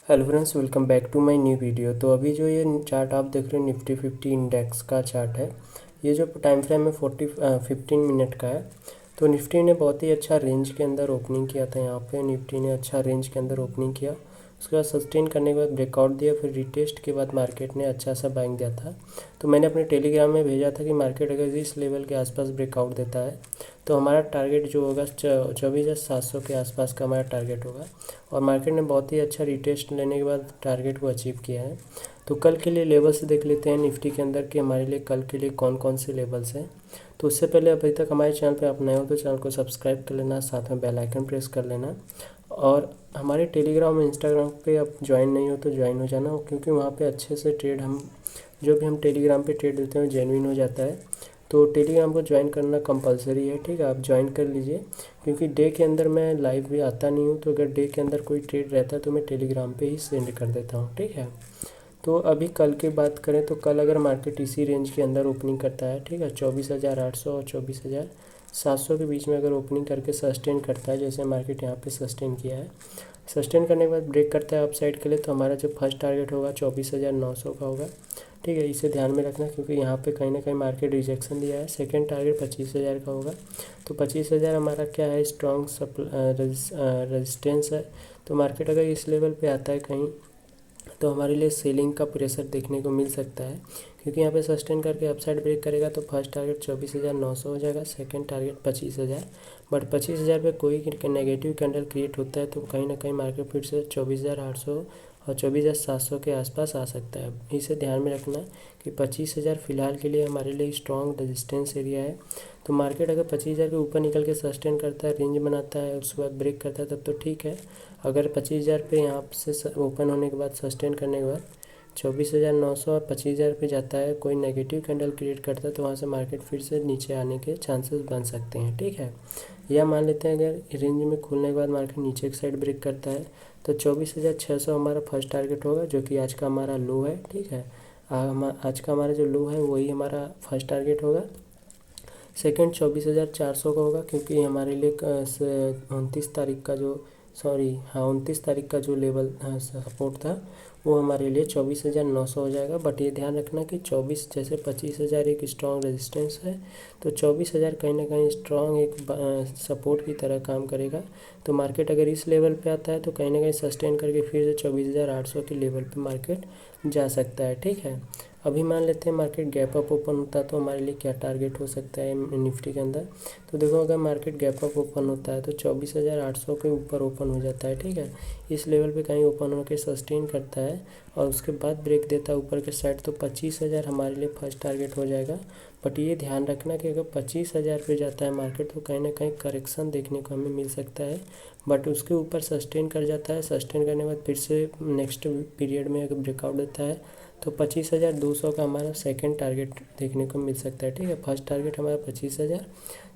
Hello friends, welcome back to my new video. तो अभी जो ये चार्ट आप देख रहे हो निफ्टी 50 इंडेक्स का चार्ट है। ये जो टाइम फ्रेम है 15 मिनट का है। तो निफ्टी ने बहुत ही अच्छा रेंज के अंदर ओपनिंग किया था। यहाँ पे निफ्टी ने अच्छा रेंज के अंदर ओपनिंग किया, उसके बाद सस्टेन करने के बाद ब्रेकआउट दिया, फिर रिटेस्ट के बाद मार्केट ने अच्छा सा बाइंग दिया था। तो मैंने अपने टेलीग्राम में भेजा था कि मार्केट अगर इस लेवल के आसपास ब्रेकआउट देता है तो हमारा टारगेट जो होगा 24,700 के आसपास का हमारा टारगेट होगा। और मार्केट ने बहुत ही अच्छा रिटेस्ट लेने के बाद टारगेट को अचीव किया है। तो कल के लिए लेवल्स देख लेते हैं निफ्टी के अंदर कि हमारे लिए कल के लिए कौन कौन से लेवल्स हैं। तो उससे पहले अभी तक हमारे चैनल पे आप नए हो तो चैनल को सब्सक्राइब कर लेना, साथ में बेल आइकन प्रेस कर लेना। और हमारे टेलीग्राम और इंस्टाग्राम पे आप ज्वाइन नहीं हो तो ज्वाइन हो जाना, क्योंकि वहाँ पे अच्छे से ट्रेड हम जो भी हम टेलीग्राम पे ट्रेड देते हैं जेन्युइन हो जाता है। तो टेलीग्राम को ज्वाइन करना कंपलसरी है, ठीक है, आप ज्वाइन कर लीजिए। क्योंकि डे के अंदर मैं लाइव भी आता नहीं हूँ, तो अगर डे के अंदर कोई ट्रेड रहता है तो मैं टेलीग्राम पे ही सेंड कर देता हूँ, ठीक है। तो अभी कल की बात करें तो कल अगर मार्केट इसी रेंज के अंदर ओपनिंग करता है, ठीक है, 24,800 और 24,700 के बीच में अगर ओपनिंग करके सस्टेन करता है, जैसे मार्केट यहाँ पे सस्टेन किया है, सस्टेन करने के बाद ब्रेक करता है अप साइड के लिए, तो हमारा जो फर्स्ट टारगेट होगा 24,900 का होगा, ठीक है। इसे ध्यान में रखना, क्योंकि यहाँ पे कहीं ना कहीं मार्केट रिजेक्शन दिया है। सेकंड टारगेट 25,000 का होगा। तो 25,000 हमारा क्या है, स्ट्रॉन्ग रेजिस्टेंस है। तो मार्केट अगर इस लेवल पे आता है कहीं तो हमारे लिए सेलिंग का प्रेशर देखने को मिल सकता है, क्योंकि यहाँ पे सस्टेन करके अपसाइड ब्रेक करेगा तो फर्स्ट टारगेट 24,900 हो जाएगा, सेकंड टारगेट 25,000। बट 25,000 पे कोई नेगेटिव कैंडल क्रिएट होता है तो कहीं ना कहीं मार्केट फिर से 24,800 और 24,700 के आसपास आ सकता है। इसे ध्यान में रखना कि 25,000 फिलहाल के लिए हमारे लिए स्ट्रॉन्ग रेजिस्टेंस एरिया है। तो मार्केट अगर 25,000 के ऊपर निकल के सस्टेन करता है, रेंज बनाता है, उसके बाद ब्रेक करता है, तब तो ठीक है। अगर 25,000 पे यहाँ से ओपन होने के बाद सस्टेन करने के बाद 24,900 और 25,000 पे जाता है, कोई नेगेटिव कैंडल क्रिएट करता है, तो वहाँ से मार्केट फिर से नीचे आने के चांसेस बन सकते हैं, ठीक है। या मान लेते हैं अगर रेंज में खुलने के बाद मार्केट नीचे की साइड ब्रेक करता है तो 24,600 हमारा फर्स्ट टारगेट होगा, जो कि आज का हमारा लो है, ठीक है। आज का हमारा जो लो है वही हमारा फर्स्ट टारगेट होगा। सेकंड 24,400 का होगा, क्योंकि हमारे लिए 29 तारीख का जो 29 तारीख का जो लेवल सपोर्ट था वो हमारे लिए 24,900 हो जाएगा। बट ये ध्यान रखना कि 24 जैसे 25,000 एक स्ट्रॉन्ग रेजिस्टेंस है, तो 24,000 कहीं ना कहीं स्ट्रॉन्ग एक सपोर्ट की तरह काम करेगा। तो मार्केट अगर इस लेवल पे आता है तो कहीं ना कहीं सस्टेन करके फिर से 24,800 के लेवल पे मार्केट जा सकता है, ठीक है। अभी मान लेते हैं मार्केट गैप अप ओपन होता है तो हमारे लिए क्या टारगेट हो सकता है निफ्टी के अंदर। तो देखो, अगर मार्केट गैप अप ओपन होता है तो 24,800 के ऊपर ओपन हो जाता है, ठीक है। इस लेवल पे कहीं ओपन होकर सस्टेन करता है और उसके बाद ब्रेक देता है ऊपर के साइड, तो 25,000 हमारे लिए फर्स्ट टारगेट हो जाएगा। बट ये ध्यान रखना कि अगर 25,000 पे जाता है मार्केट तो कहीं ना कहीं करेक्शन देखने को हमें मिल सकता है। बट उसके ऊपर सस्टेन कर जाता है, सस्टेन करने के बाद फिर से नेक्स्ट पीरियड में अगर ब्रेकआउट देता है तो 25,200 का हमारा सेकंड टारगेट देखने को मिल सकता है, ठीक है। फर्स्ट टारगेट हमारा 25,000,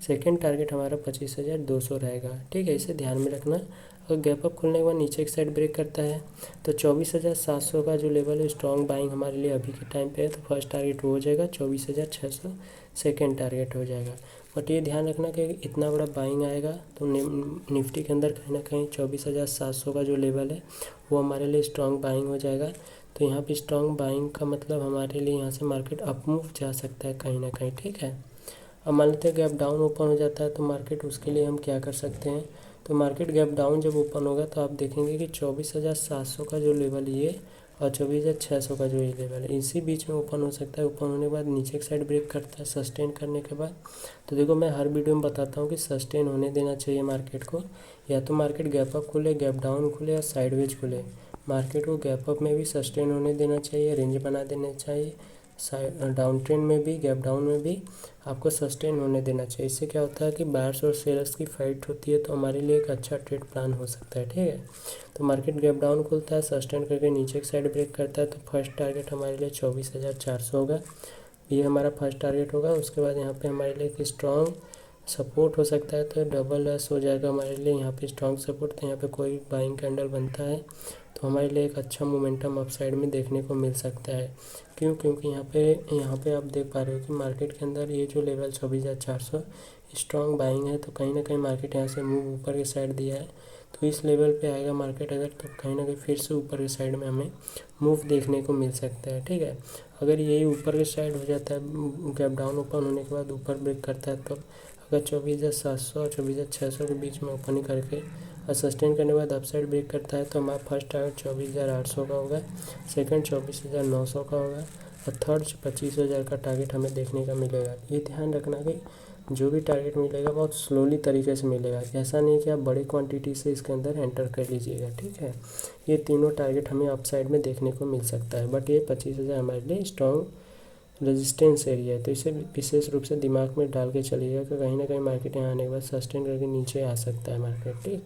सेकंड टारगेट हमारा 25,200 रहेगा, ठीक है। इसे ध्यान में रखना। अगर गैप अप खुलने के बाद नीचे की साइड ब्रेक करता है तो 24,700 का जो लेवल है स्ट्रॉन्ग बाइंग हमारे लिए अभी के टाइम पे है, तो फर्स्ट टारगेट वो हो जाएगा 24,600, सेकेंड टारगेट हो जाएगा। बट ये ध्यान रखना कि इतना बड़ा बाइंग आएगा तो निफ्टी के अंदर कहीं ना कहीं 24,700 का जो लेवल है वो हमारे लिए स्ट्रॉन्ग बाइंग हो जाएगा। तो यहाँ पे स्ट्रॉन्ग बाइंग का मतलब हमारे लिए यहाँ से मार्केट अप मूव जा सकता है कहीं ना कहीं, ठीक है। अब मान लेते हैं गैप डाउन ओपन हो जाता है तो मार्केट उसके लिए हम क्या कर सकते हैं। तो मार्केट गैप डाउन जब ओपन होगा तो आप देखेंगे कि 24,700 का जो लेवल ये और 24,600 का जो ये लेवल है इसी बीच में ओपन हो सकता है। ओपन होने के बाद नीचे की साइड ब्रेक करता है सस्टेन करने के बाद। तो देखो, मैं हर वीडियो में बताता हूँ कि सस्टेन होने देना चाहिए मार्केट को, या तो मार्केट गैप अप खुले, गैप डाउन खुले या साइडवेज खुले। मार्केट को गैप अप में भी सस्टेन होने देना चाहिए, रेंज बना देना चाहिए, डाउन ट्रेंड में भी, गैप डाउन में भी आपको सस्टेन होने देना चाहिए। इससे क्या होता है कि बायर्स और सेलर्स की फाइट होती है, तो हमारे लिए एक अच्छा ट्रेड प्लान हो सकता है, ठीक है। तो मार्केट गैप डाउन खुलता है, सस्टेन करके नीचे की साइड ब्रेक करता है, तो फर्स्ट टारगेट हमारे लिए 24,400 होगा, ये हमारा फर्स्ट टारगेट होगा। उसके बाद यहाँ पे हमारे लिए एक स्ट्रॉन्ग सपोर्ट हो सकता है, तो डबल एस हो जाएगा हमारे लिए यहाँ पे स्ट्रॉन्ग सपोर्ट। तो यहाँ पे कोई बाइंग कैंडल बनता है तो हमारे लिए एक अच्छा मोमेंटम अपसाइड में देखने को मिल सकता है। क्यों? क्योंकि यहाँ पे आप देख पा रहे हो कि मार्केट के अंदर ये जो लेवल 24,400 स्ट्रॉन्ग बाइंग है, तो कहीं ना कहीं मार्केट यहाँ से मूव ऊपर की साइड दिया है। तो इस लेवल पे आएगा मार्केट अगर, तो कहीं ना कहीं फिर से ऊपर के साइड में हमें मूव देखने को मिल सकता है। ठीक है, अगर यही ऊपर के साइड हो जाता है, गैप डाउन ओपन होने के बाद ऊपर ब्रेक करता है, तब अगर 24,700 और 24,600 के बीच में ओपनिंग करके और सस्टेन करने के बाद अपसाइड ब्रेक करता है, तो हमारा फर्स्ट टारगेट 24,800 का होगा, सेकंड 24,900 का होगा और थर्ड 25,000 का टारगेट हमें देखने का मिलेगा। ये ध्यान रखना कि जो भी टारगेट मिलेगा बहुत स्लोली तरीके से मिलेगा, ऐसा नहीं कि आप बड़े क्वांटिटी से इसके अंदर एंटर कर लीजिएगा। ठीक है, ये तीनों टारगेट हमें अपसाइड में देखने को मिल सकता है, बट ये 25,000 हमारे लिए स्ट्रॉन्ग रेजिस्टेंस एरिया है, तो इसे विशेष रूप से दिमाग में डाल के चलिएगा कि कहीं ना कहीं मार्केट यहाँ आने के बाद सस्टेन करके नीचे आ सकता है मार्केट। ठीक,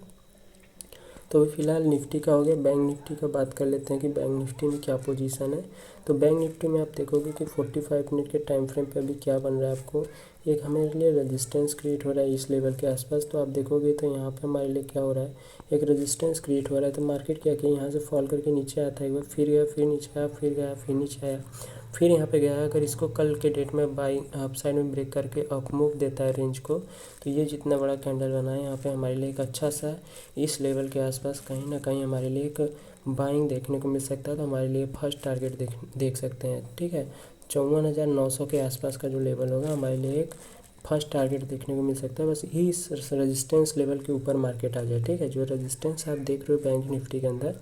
तो फिलहाल निफ्टी का हो गया। बैंक निफ्टी का बात कर लेते हैं कि बैंक निफ्टी में क्या पोजीशन है। तो बैंक निफ्टी में आप देखोगे कि 45 मिनट के टाइम फ्रेम पे अभी क्या बन रहा है, आपको एक हमारे लिए रेजिस्टेंस क्रिएट हो रहा है इस लेवल के आसपास। तो आप देखोगे तो यहाँ पे हमारे लिए क्या हो रहा है, एक रेजिस्टेंस क्रिएट हो रहा है। तो मार्केट क्या किया, यहाँ से फॉल करके नीचे आता है, एक बार फिर गया, फिर नीचे आया, फिर गया, फिर नीचे आया, फिर यहाँ पे गया। अगर इसको कल के डेट में बाई अप साइड में ब्रेक करके अप मूव देता है रेंज को, तो ये जितना बड़ा कैंडल बना है यहाँ पे हमारे लिए एक अच्छा सा इस लेवल के आसपास कहीं ना कहीं हमारे लिए एक बाइंग देखने को मिल सकता है। तो हमारे लिए फर्स्ट टारगेट देख सकते हैं। ठीक है, 54,900 के आसपास का जो लेवल होगा हमारे लिए एक फर्स्ट टारगेट देखने को मिल सकता है। बस इस रेजिस्टेंस लेवल के ऊपर मार्केट आ जाए। ठीक है, जो रेजिस्टेंस आप देख रहे हो बैंक निफ्टी के अंदर,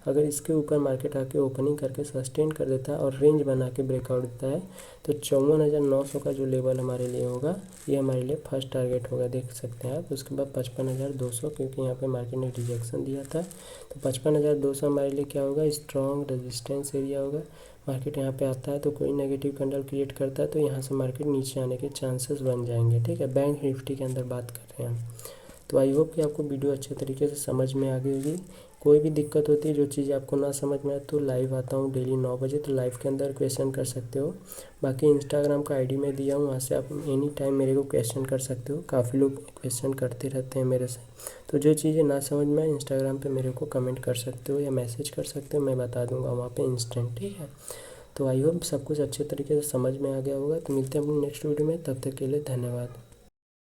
अगर इसके ऊपर मार्केट आके ओपनिंग करके सस्टेन कर देता है और रेंज बना के ब्रेकआउट देता है, तो 54,900 का जो लेवल हमारे लिए होगा, ये हमारे लिए फर्स्ट टारगेट होगा, देख सकते हैं आप। उसके बाद 55,200, क्योंकि यहाँ पे मार्केट ने रिजेक्शन दिया था, तो 55,200 हमारे लिए क्या होगा, स्ट्रॉन्ग रेजिस्टेंस एरिया होगा। मार्केट यहाँ पे आता है तो कोई नेगेटिव कैंडल क्रिएट करता है, तो यहाँ से मार्केट नीचे आने के चांसेस बन जाएंगे। ठीक है, बैंक निफ्टी के अंदर बात कर रहे हैं हम। तो आई होप कि आपको वीडियो अच्छे तरीके से समझ में आ गई होगी। कोई भी दिक्कत होती है, जो चीज़ आपको ना समझ में आए, तो लाइव आता हूँ डेली 9 बजे, तो लाइव के अंदर क्वेश्चन कर सकते हो। बाकी इंस्टाग्राम का आईडी मैं दिया हूँ, वहाँ से आप एनी टाइम मेरे को क्वेश्चन कर सकते हो। काफ़ी लोग क्वेश्चन करते रहते हैं मेरे से, तो जो चीज़ें ना समझ में आए इंस्टाग्राम पे मेरे को कमेंट कर सकते हो या मैसेज कर सकते हो, मैं बता दूँगा वहाँ पे इंस्टेंट। ठीक है, तो आई होप सब कुछ अच्छे तरीके से समझ में आ गया होगा। तो मिलते हैं अपनी नेक्स्ट वीडियो में, तब तक के लिए धन्यवाद।